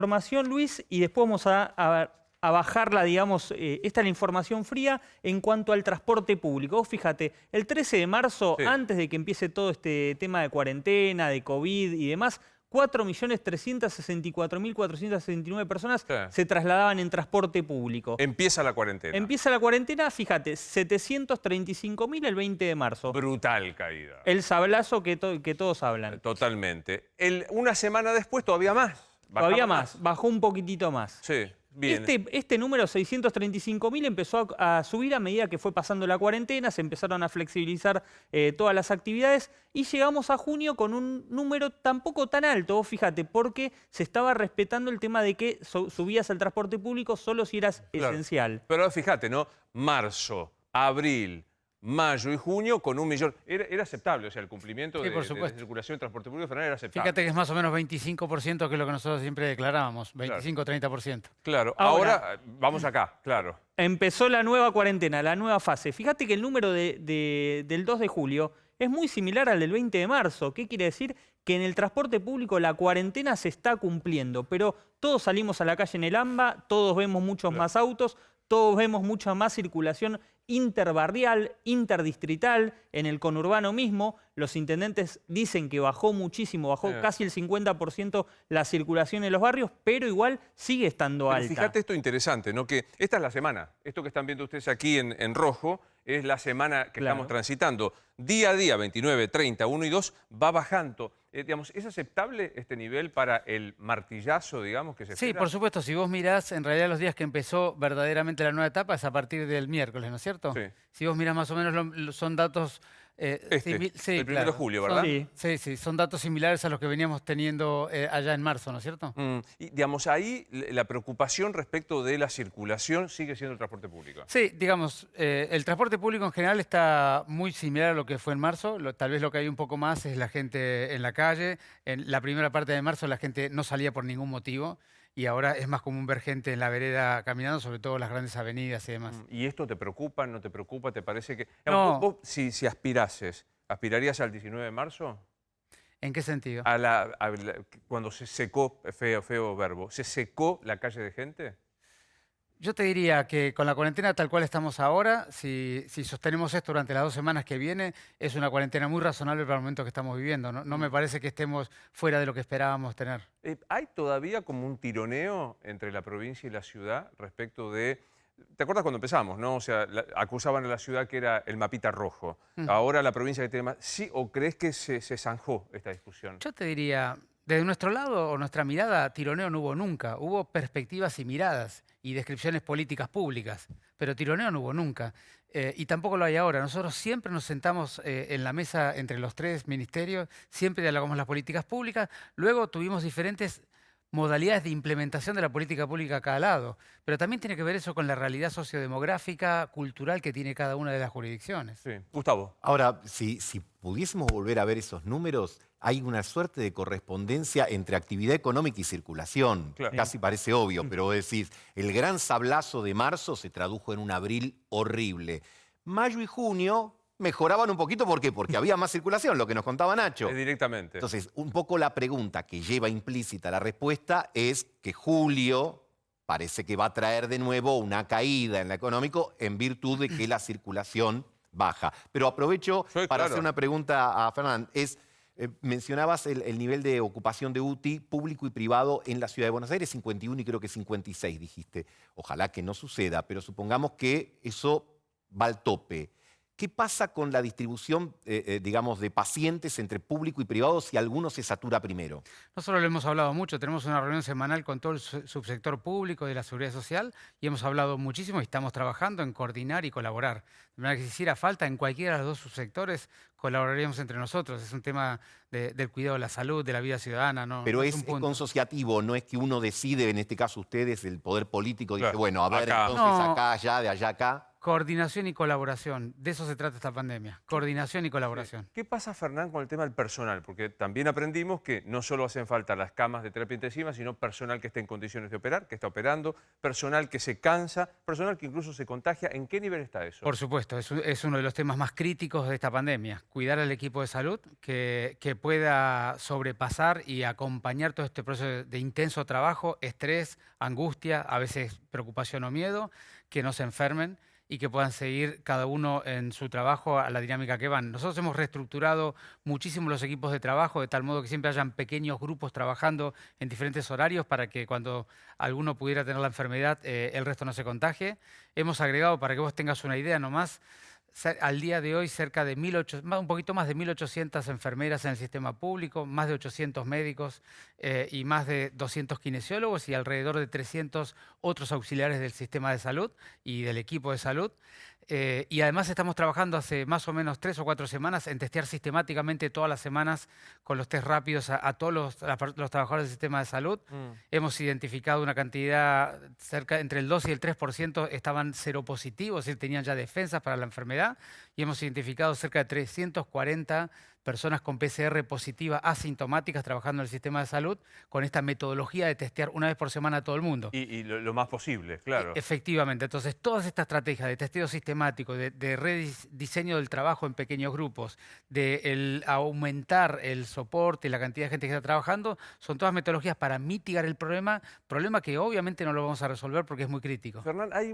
información, Luis, y después vamos a bajarla, digamos, esta es la información fría en cuanto al transporte público. Vos fíjate, el 13 de marzo, Sí. antes de que empiece todo este tema de cuarentena, de COVID y demás, 4.364.469 personas Sí. se trasladaban en transporte público. Empieza la cuarentena. Empieza la cuarentena, fíjate, 735.000 el 20 de marzo. Brutal caída. El sablazo que todos hablan. Totalmente. Una semana después todavía más. Todavía Bajaba más, bajó un poquitito más. Sí, bien. Este número, 635.000, empezó a subir a medida que fue pasando la cuarentena, se empezaron a flexibilizar todas las actividades y llegamos a junio con un número tampoco tan alto, vos fíjate, porque se estaba respetando el tema de que subías al transporte público solo si eras Claro. esencial. Pero fíjate, ¿no? Marzo, abril, mayo y junio con 1 millón. Era aceptable, o sea, el cumplimiento Sí, de por la supuesto. circulación de transporte público federal era aceptable. Fíjate que es más o menos 25%, que es lo que nosotros siempre declarábamos, 25-30%. Claro, Ahora- ahora vamos acá, claro. Empezó la nueva cuarentena, la nueva fase. Fíjate que el número del 2 de julio es muy similar al del 20 de marzo. ¿Qué quiere decir? Que en el transporte público la cuarentena se está cumpliendo, pero todos salimos a la calle en el AMBA, todos vemos muchos más autos, todos vemos mucha más circulación interbarrial, interdistrital, en el conurbano mismo. Los intendentes dicen que bajó muchísimo, bajó casi el 50% la circulación en los barrios, pero igual sigue estando Pero alta. fíjate esto interesante, ¿no? Que esta es la semana. Esto que están viendo ustedes aquí en rojo es la semana que Claro. estamos transitando. Día a día, 29, 30, 1 y 2, va bajando. Digamos, ¿es aceptable este nivel para el martillazo, digamos, que se Sí, espera? por supuesto, si vos mirás, en realidad los días que empezó verdaderamente la nueva etapa es a partir del miércoles, ¿no es cierto? Sí. Si vos mirás más o menos son datos... Sí, sí, el 1 de julio, ¿verdad? Sí. Son datos similares a los que veníamos teniendo allá en marzo, ¿no es cierto? Y digamos, ahí la preocupación respecto de la circulación sigue siendo el transporte público. Sí, digamos, el transporte público en general está muy similar a lo que fue en marzo. Tal vez lo que hay un poco más es la gente en la calle. En la primera parte de marzo la gente no salía por ningún motivo y ahora es más común ver gente en la vereda caminando, sobre todo las grandes avenidas y demás. ¿Y esto te preocupa, no te preocupa? ¿Te parece que...? No. Vos, si aspirases, ¿aspirarías al 19 de marzo? ¿En qué sentido? Cuando se secó, feo verbo, ¿se secó la calle de gente? Yo te diría que con la cuarentena tal cual estamos ahora, si sostenemos esto durante las 2 semanas que viene, es una cuarentena muy razonable para el momento que estamos viviendo. No me parece que estemos fuera de lo que esperábamos tener. ¿Hay todavía como un tironeo entre la provincia y la ciudad respecto de... ¿Te acuerdas cuando empezamos, no? O sea, acusaban a la ciudad que era el mapita rojo. Ahora la provincia que tiene más... ¿Sí o crees que se zanjó esta discusión? Yo te diría, desde nuestro lado o nuestra mirada, tironeo no hubo nunca. Hubo perspectivas y miradas y descripciones políticas públicas, pero tironeo no hubo nunca. Y tampoco lo hay ahora. Nosotros siempre nos sentamos en la mesa entre los 3 ministerios, siempre dialogamos las políticas públicas, luego tuvimos diferentes modalidades de implementación de la política pública a cada lado, pero también tiene que ver eso con la realidad sociodemográfica, cultural que tiene cada una de las jurisdicciones. Sí. Gustavo. Ahora, si pudiésemos volver a ver esos números, hay una suerte de correspondencia entre actividad económica y circulación. Claro. Casi parece obvio, pero vos decís, el gran sablazo de marzo se tradujo en un abril horrible. Mayo y junio mejoraban un poquito, ¿por qué? Porque había más circulación, lo que nos contaba Nacho. Directamente. Entonces, un poco la pregunta que lleva implícita la respuesta es que julio parece que va a traer de nuevo una caída en lo económico en virtud de que la circulación baja. Pero aprovecho Sí, para claro. hacer una pregunta a Fernán. Mencionabas el nivel de ocupación de UTI público y privado en la Ciudad de Buenos Aires, 51 y creo que 56 dijiste. Ojalá que no suceda, pero supongamos que eso va al tope. ¿Qué pasa con la distribución, digamos, de pacientes entre público y privado si alguno se satura primero? Nosotros lo hemos hablado mucho, tenemos una reunión semanal con todo el subsector público de la Seguridad Social y hemos hablado muchísimo y estamos trabajando en coordinar y colaborar. De manera que si hiciera falta en cualquiera de los 2 subsectores, colaboraríamos entre nosotros. Es un tema del cuidado de la salud, de la vida ciudadana. No, Pero no es un punto. consociativo, no es que uno decide, en este caso ustedes, el poder político, dice, Claro, bueno, a ver, acá. entonces No. acá, allá, de allá, acá. Coordinación y colaboración. De eso se trata esta pandemia. Coordinación y colaboración. ¿Qué pasa, Fernán, con el tema del personal? Porque también aprendimos que no solo hacen falta las camas de terapia intensiva, sino personal que esté en condiciones de operar, que está operando, personal que se cansa, personal que incluso se contagia. ¿En qué nivel está eso? Por supuesto, es uno de los temas más críticos de esta pandemia. Cuidar al equipo de salud que pueda sobrepasar y acompañar todo este proceso de intenso trabajo, estrés, angustia, a veces preocupación o miedo, que no se enfermen y que puedan seguir cada uno en su trabajo a la dinámica que van. Nosotros hemos reestructurado muchísimo los equipos de trabajo, de tal modo que siempre hayan pequeños grupos trabajando en diferentes horarios para que cuando alguno pudiera tener la enfermedad, el resto no se contagie. Hemos agregado, para que vos tengas una idea nomás, al día de hoy cerca de un poquito más de 1.800 enfermeras en el sistema público, más de 800 médicos y más de 200 kinesiólogos y alrededor de 300 otros auxiliares del sistema de salud y del equipo de salud. Y además estamos trabajando hace más o menos 3 o 4 semanas en testear sistemáticamente todas las semanas con los test rápidos a todos los trabajadores del sistema de salud. Hemos identificado una cantidad entre el 2 y el 3% estaban seropositivos, es decir, tenían ya defensas para la enfermedad. Y hemos identificado cerca de 340 personas con PCR positiva asintomáticas trabajando en el sistema de salud con esta metodología de testear una vez por semana a todo el mundo. Y lo más posible, claro. Efectivamente. Entonces, todas estas estrategias de testeo sistemático, de rediseño del trabajo en pequeños grupos, de aumentar el soporte y la cantidad de gente que está trabajando, son todas metodologías para mitigar el problema que obviamente no lo vamos a resolver porque es muy crítico. Fernán, hay